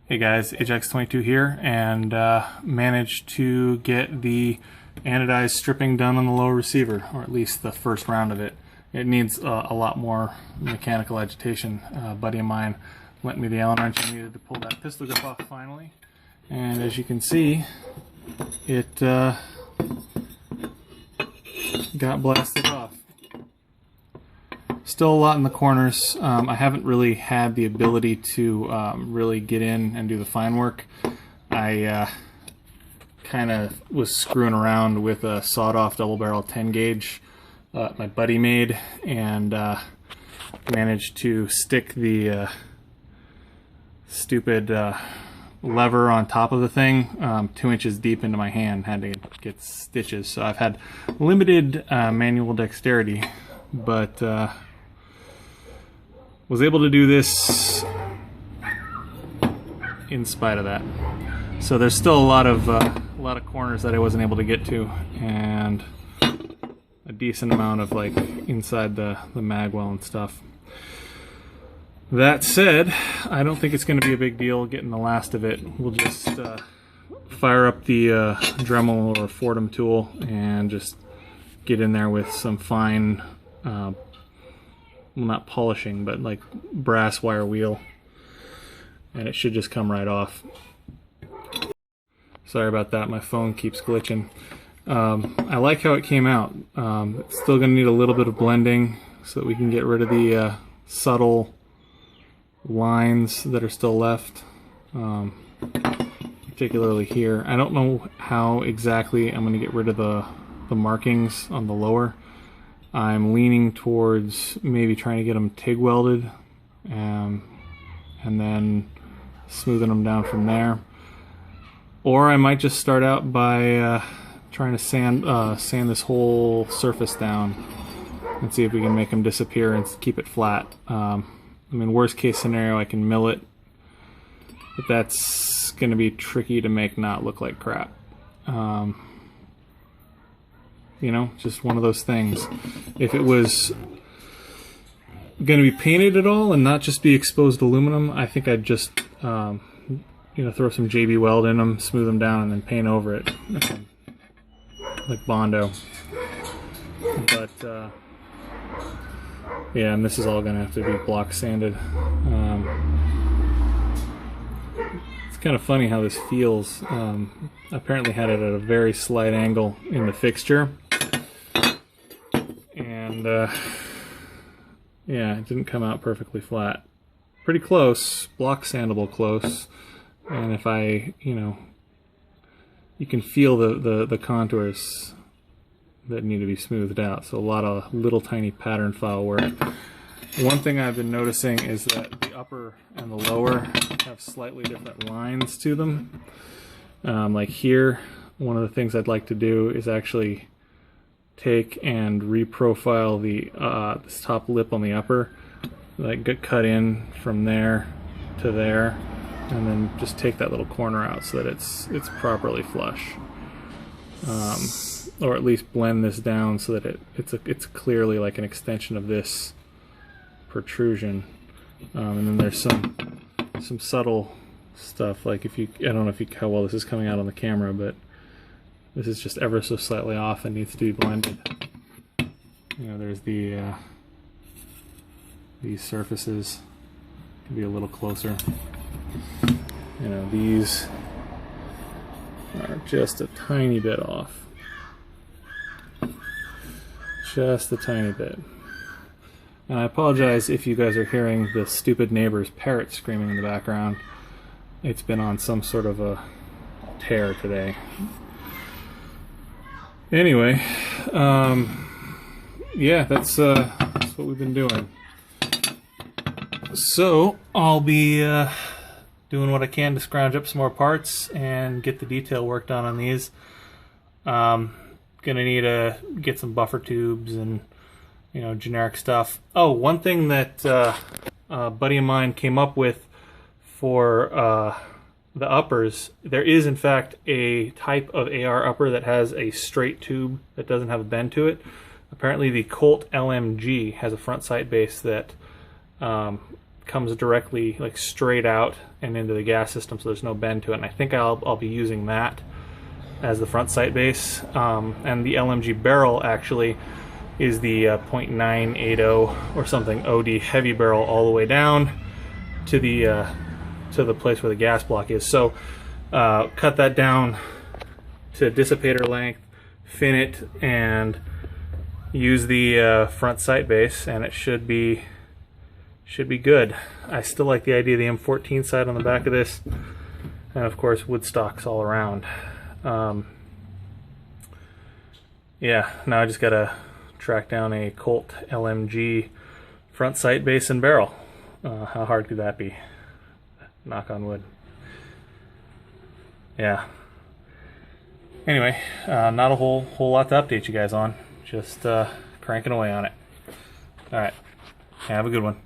Hey guys, Ajax22 here, and managed to get the anodized stripping done on the lower receiver, or at least the first round of it. It needs a lot more mechanical agitation. A buddy of mine lent me the Allen wrench I needed to pull that pistol grip off finally, and as you can see, it got blasted off. Still a lot in the corners. I haven't really had the ability to really get in and do the fine work. I kind of was screwing around with a sawed-off double-barrel 10-gauge my buddy made, and managed to stick the stupid lever on top of the thing 2 inches deep into my hand. Had to get stitches, so I've had limited manual dexterity, but was able to do this in spite of that. So there's still a lot of corners that I wasn't able to get to, and a decent amount of like inside the mag well and stuff. That said, I don't think it's going to be a big deal getting the last of it. We'll just fire up the Dremel or Fordham tool and just get in there with some fine well, not polishing, but like brass wire wheel, and it should just come right off. Sorry about that, my phone keeps glitching. I like how it came out. It's still going to need a little bit of blending so that we can get rid of the subtle lines that are still left, particularly here. I don't know how exactly I'm going to get rid of the markings on the lower. I'm leaning towards maybe trying to get them TIG welded, and then smoothing them down from there. Or I might just start out by trying to sand this whole surface down and see if we can make them disappear and keep it flat. I mean, worst case scenario, I can mill it, but that's going to be tricky to make not look like crap. You know, just one of those things. If it was going to be painted at all and not just be exposed aluminum, I think I'd just, you know, throw some JB Weld in them, smooth them down, and then paint over it, like Bondo. But yeah, and this is all going to have to be block sanded. It's kind of funny how this feels. Apparently had it at a very slight angle in the fixture, and yeah, it didn't come out perfectly flat. Pretty close, block sandable close, and if I, you know, you can feel the contours that need to be smoothed out, so a lot of little tiny pattern file work. One thing I've been noticing is that the upper and the lower have slightly different lines to them. Like here, one of the things I'd like to do is actually take and reprofile the this top lip on the upper, like get cut in from there to there, and then just take that little corner out so that it's properly flush, or at least blend this down so that it's clearly like an extension of this protrusion. And then there's some subtle stuff, like I don't know how well this is coming out on the camera, but this is just ever so slightly off and needs to be blended. You know, there's these surfaces can be a little closer. You know, these are just a tiny bit off. Just a tiny bit. And I apologize if you guys are hearing the stupid neighbor's parrot screaming in the background. It's been on some sort of a tear today. Anyway, yeah, that's what we've been doing. So I'll be doing what I can to scrounge up some more parts and get the detail work done on these. Gonna need to get some buffer tubes and, you know, generic stuff. Oh, one thing that a buddy of mine came up with for the uppers, there is in fact a type of AR upper that has a straight tube that doesn't have a bend to it. Apparently the Colt LMG has a front sight base that comes directly, like, straight out and into the gas system, so there's no bend to it. And I think I'll be using that as the front sight base. And the LMG barrel actually is the .980 or something OD heavy barrel all the way down to the place where the gas block is. So cut that down to dissipator length, fin it, and use the front sight base, and it should be good. I still like the idea of the M14 sight on the back of this, and of course wood stocks all around. Yeah, now I just gotta track down a Colt LMG front sight base and barrel. How hard could that be? Knock on wood. Yeah. Anyway, not a whole lot to update you guys on. Just cranking away on it. All right. Have a good one.